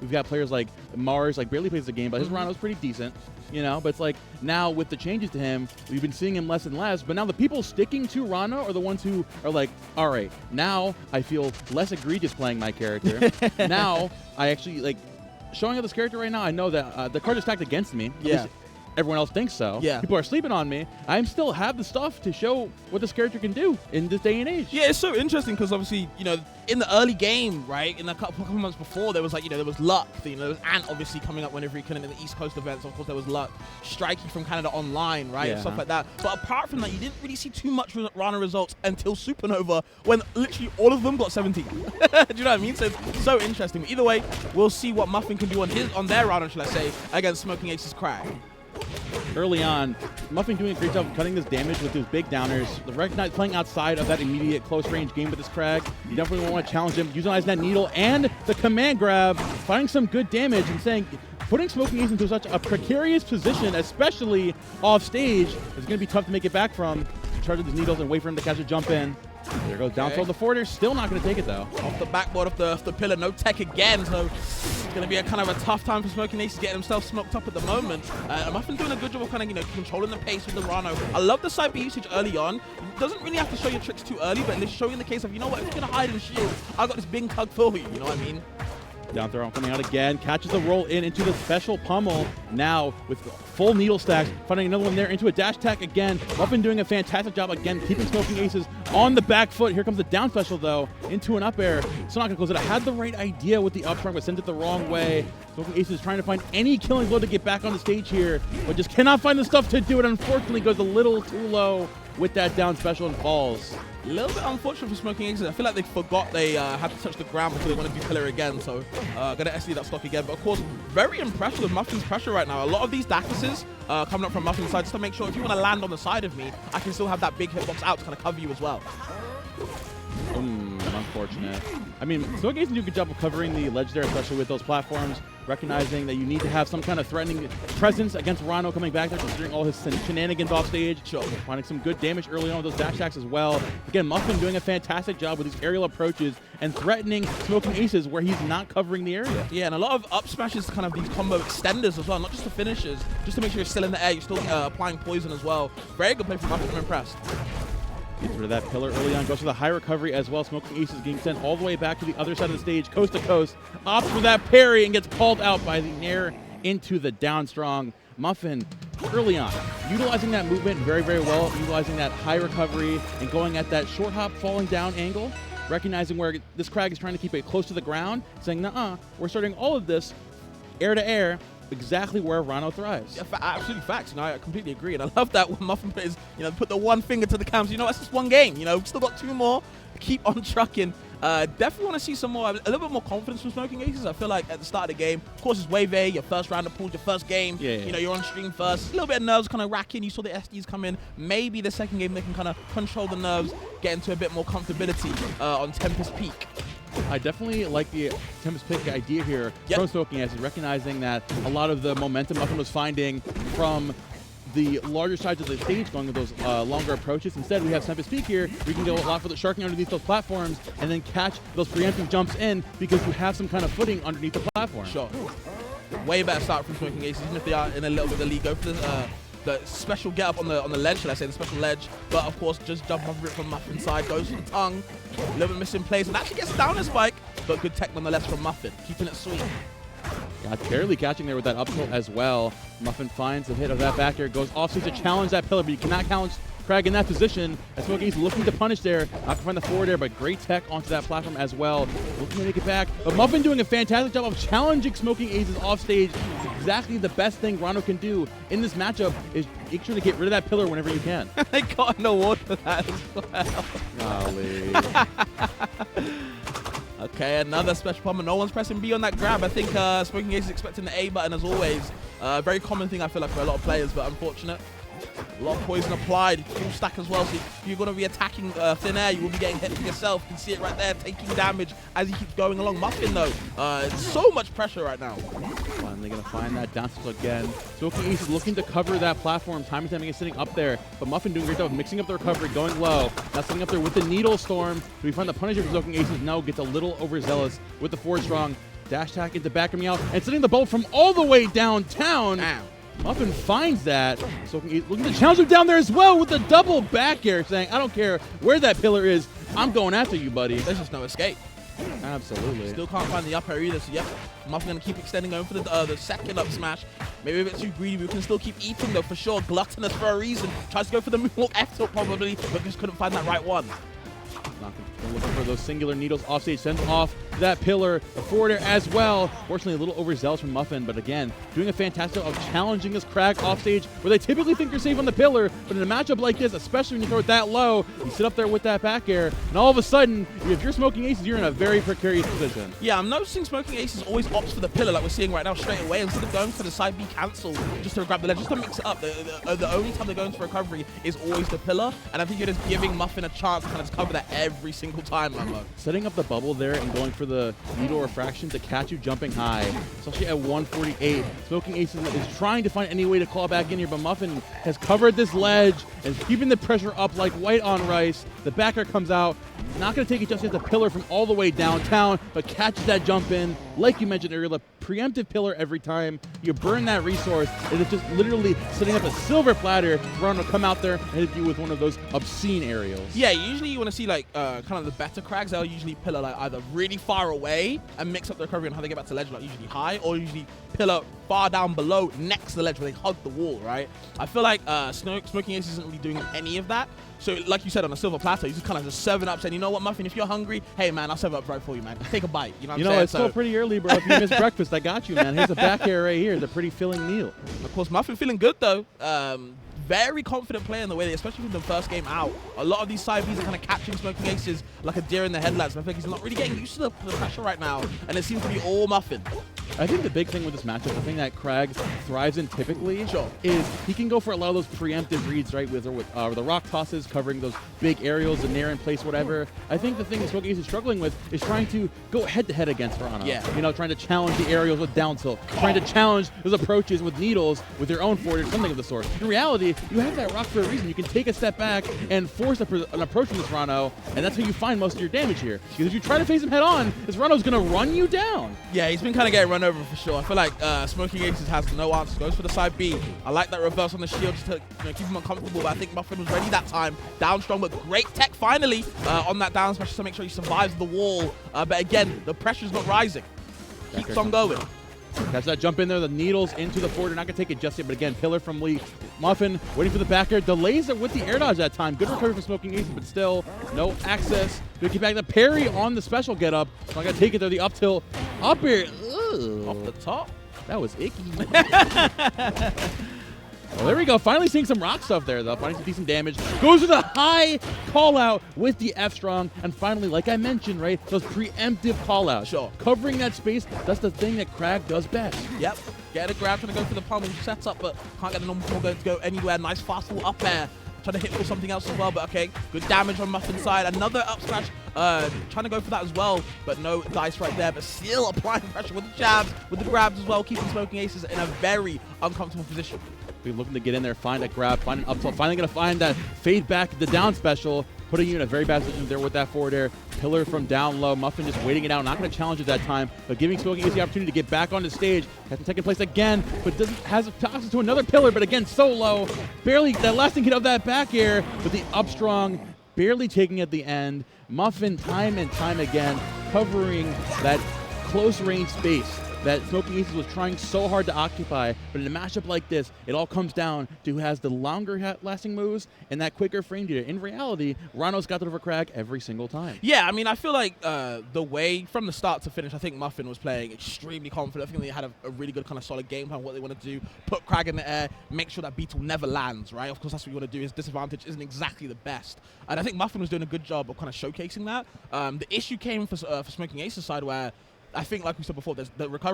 we've got players like Mars, like barely plays the game, but his Ranno's pretty decent, you know. But it's like now with the changes to him, we've been seeing him less and less. But now the people sticking to Ranno are the ones who are like, all right, now I feel less egregious playing my character. Now I actually like showing up this character right now. I know that the card is stacked against me. Yeah. Everyone else thinks so. Yeah. People are sleeping on me. I still have the stuff to show what this character can do in this day and age. Yeah, it's so interesting because obviously, you know, in the early game, right, in a couple months before, there was like, you know, there was Luck. You know, there was Ant obviously coming up whenever he could in the East Coast events. Of course, there was Luck, Strikey from Canada Online, right, and stuff like that. But apart from that, you didn't really see too much Ranno results until Supernova, when literally all of them got 17. Do you know what I mean? So it's so interesting. But either way, we'll see what Mufn can do on their Ranno, shall I say, against Smokingaces' Kragg. Early on, Mufn doing a great job of cutting this damage with his big downers. The Recognize playing outside of that immediate close range game with this Kragg. You definitely want to challenge him, utilizing that needle and the command grab, finding some good damage and saying, putting Smokingaces into such a precarious position, especially off stage, is going to be tough to make it back from. Charging these needles and wait for him to catch a jump in. There goes down throw the forwarder. Still not going to take it though. Off the backboard of the pillar, no tech again. So it's going to be a kind of a tough time for Smokingaces getting himself smoked up at the moment. Mufn doing a good job of kind of, you know, controlling the pace with the Ranno. I love the side B usage early on. Doesn't really have to show your tricks too early, but it's showing the case of, you know what, if you're going to hide and shield, I got this big tug for you. You know what I mean? Down throw coming out again, catches the roll in into the special pummel. Now with full needle stacks, finding another one there into a dash attack again. Mufn doing a fantastic job again, keeping Smokingaces on the back foot. Here comes the down special though, into an up air. Still not gonna close it. I had the right idea with the up front, but sent it the wrong way. Smokingaces trying to find any killing blow to get back on the stage here, but just cannot find the stuff to do it. Unfortunately, goes a little too low with that down special and falls. A little bit unfortunate for Smokingaces. I feel like they forgot they had to touch the ground before they want to do pillar again. So going to SD that stock again. But of course, very impressed with Mufn's pressure right now. A lot of these Dacuses coming up from Mufn's side just to make sure if you want to land on the side of me, I can still have that big hitbox out to kind of cover you as well. Unfortunate. I mean, Smokingaces do a good job of covering the ledge there, especially with those platforms, recognizing that you need to have some kind of threatening presence against Ranno coming back there, considering all his shenanigans off stage. Sure. Finding some good damage early on with those dash attacks as well. Again, Mufn doing a fantastic job with these aerial approaches and threatening Smokingaces where he's not covering the area. Yeah, and a lot of up smashes, kind of these combo extenders as well, not just the finishers, just to make sure you're still in the air, you're still applying poison as well. Very good play from Mufn, I'm impressed. Gets rid of that pillar early on, goes for the high recovery as well. Smokingaces getting sent all the way back to the other side of the stage, coast to coast, opts for that parry and gets called out by the nair into the down strong. Mufn early on, utilizing that movement very, very well, utilizing that high recovery and going at that short hop falling down angle, recognizing where this Kragg is trying to keep it close to the ground, saying, nuh-uh, we're starting all of this air to air, exactly where Ranno thrives. Yeah, absolutely facts. You know, I completely agree, and I love that when Mufn put the one finger to the cams. You know, that's just one game. You know, we've still got two more. Keep on trucking. Definitely want to see some more, a little bit more confidence from Smokingaces. I feel like at the start of the game, of course, it's Wave A, your first round of pools, your first game. Yeah. You know, you're on stream first. A little bit of nerves kind of racking. You saw the SDs come in. Maybe the second game they can kind of control the nerves, get into a bit more comfortability on Tempest Peak. I definitely like the Tempest Pick idea here from Smokingaces, recognizing that a lot of the momentum Mufn was finding from the larger sides of the stage going with those longer approaches. Instead, we have Tempest Peak here. We can go a lot for the sharking underneath those platforms and then catch those preemptive jumps in because you have some kind of footing underneath the platform. Sure. Way better start from Smokingaces, even if they are in a little bit of the lead. Go for the special get up on the ledge, should I say, the special ledge. But of course, just jump over it from Mufn's side, goes for the tongue, a little bit missing plays, and actually gets down a spike, but good tech nonetheless from Mufn, keeping it sweet. Yeah, barely catching there with that up tilt as well. Mufn finds the hit of that back air, goes off stage to challenge that pillar, but you cannot challenge Kragg in that position. As Smokingaces looking to punish there, not to find the forward air, but great tech onto that platform as well. Looking to make it back, but Mufn doing a fantastic job of challenging Smokingaces off stage. Exactly the best thing Ranno can do in this matchup is make sure to get rid of that pillar whenever you can. They got an award for that as well. Golly. Okay, another special pummel. No one's pressing B on that grab. I think Smokingaces is expecting the A button as always. Very common thing I feel like for a lot of players, but unfortunate. A lot of poison applied, full stack as well, so if you're going to be attacking thin air, you will be getting hit yourself. You can see it right there, taking damage as he keeps going along. Mufn though, so much pressure right now. Finally going to find that down tilt again. Smokingaces is looking to cover that platform. Time and time again sitting up there, but Mufn doing a great job of mixing up the recovery, going low. Now sitting up there with the needle storm. Do we find the Punisher for Smokingaces? No, gets a little overzealous with the 4 strong. Dash attack into back of Meow and sending the ball from all the way downtown. Damn. Muffin finds that. So looking to challenge him down there as well with the double back air, saying, I don't care where that pillar is, I'm going after you, buddy. There's just no escape. Absolutely. Still can't find the up air either, so yep, Muffin gonna keep extending, going for the second up smash. Maybe a bit too greedy, we can still keep eating though, for sure. Gluttonous for a reason. Tries to go for the moonwalk F tilt probably, but just couldn't find that right one. Looking for those singular needles offstage, sends off that pillar, the forward air as well. Fortunately, a little overzealous from Muffin, but again, doing a fantastic job of challenging this Kragg offstage, where they typically think you're safe on the pillar, but in a matchup like this, especially when you throw it that low, you sit up there with that back air, and all of a sudden, if you're Smokingaces, you're in a very precarious position. Yeah, I'm noticing Smokingaces always opts for the pillar, like we're seeing right now, straight away, instead of going for the side B cancel, just to grab the ledge, just to mix it up. The only time they're going for recovery is always the pillar, and I think you're just giving Muffin a chance to kind of cover that every single time, Mamo. Setting up the bubble there and going for the needle refraction to catch you jumping high, especially at 148. Smokingaces is trying to find any way to claw back in here, but Muffin has covered this ledge and keeping the pressure up like white on rice. The backer comes out, not going to take it just at the pillar from all the way downtown, but catches that jump in. Like you mentioned earlier, the preemptive pillar every time you burn that resource, and it's just literally setting up a silver platter for Ranno to come out there and hit you with one of those obscene aerials. Yeah, usually you want to see like kind of the better Kraggs, they'll usually pillar like either really far away and mix up the recovery and how they get back to ledge, like usually high, or usually pillar far down below next to the ledge where they hug the wall, right? I feel like Smokingaces isn't really doing any of that. So like you said, on a silver platter, you just kind of just serving up, saying, you know what, Muffin, if you're hungry, hey man, I'll serve it up right for you, man. Take a bite. You know what I'm saying? It's still pretty early, bro. If you miss breakfast, I got you, man. Here's a back air right here. It's a pretty filling meal. Of course, Muffin feeling good though. Very confident player in the way, especially from the first game out. A lot of these side Bs are kind of catching Smokingaces like a deer in the headlights. And I think he's not really getting used to the pressure right now, and it seems to be all Muffin. I think the big thing with this matchup, the thing that Kragg thrives in typically, is he can go for a lot of those preemptive reads, right, with the rock tosses, covering those big aerials, the nair in place, whatever. I think the thing that Smokingaces is struggling with is trying to go head-to-head against Ranno. Yeah. You know, trying to challenge the aerials with down tilt, trying to challenge those approaches with needles with your own forward or something of the sort. In reality, you have that rock for a reason. You can take a step back and force an approach from this Ranno, and that's how you find most of your damage here. Because if you try to face him head-on, this Ranno's going to run you down. Yeah, he's been kind of getting run over for sure. I feel like Smokingaces has no answers. Goes for the side B. I like that reverse on the shield just to keep him uncomfortable, but I think Muffin was ready that time. Down strong, but great tech finally on that down smash to make sure he survives the wall. But again, the pressure's not rising. Keeps on going. Catch that jump in there, the needles into the forward. Not going to take it just yet, but again, pillar from Lee. Muffin waiting for the back air. Delays it with the air dodge that time. Good recovery for Smokingaces, but still no access. Good get back the parry on the special get up. So I got to take it there, the up tilt. Up air. Ugh. Off the top. That was icky. Well, there we go. Finally seeing some rock stuff there, though. Finding some decent damage. Goes with a high call out with the F strong. And finally, like I mentioned, right, those preemptive call outs. Sure. Covering that space, that's the thing that Kragg does best. Yep. Get a grab, trying to go for the pummel set up, but can't get the normal pummel going to go anywhere. Nice fast wall up there. Trying to hit for something else as well, but okay. Good damage on Muffin's side. Another up smash. Trying to go for that as well, but no dice right there. But still applying pressure with the jabs, with the grabs as well, keeping Smokingaces in a very uncomfortable position. We're looking to get in there, find a grab, find an up tilt. Finally going to find that fade back, the down special, putting you in a very bad position there with that forward air. Pillar from down low. Muffin just waiting it out, not going to challenge at that time, but giving Smokingaces the opportunity to get back on the stage. Has to take place again, but has tosses to another pillar, but again, so low. Barely that lasting hit of that back air, with the up strong barely taking at the end. Muffin time and time again covering that close range space that Smokingaces was trying so hard to occupy, but in a matchup like this, it all comes down to who has the longer lasting moves and that quicker frame data. In reality, Ranno's got it over Kragg every single time. Yeah, I mean, I feel like the way from the start to finish, I think Muffin was playing extremely confident. I think they had a really good kind of solid game plan, what they want to do, put Kragg in the air, make sure that Beetle never lands, right? Of course, that's what you want to do. His disadvantage isn't exactly the best. And I think Muffin was doing a good job of kind of showcasing that. The issue came for Smokingaces' side where I think, like we said before, there's the recovery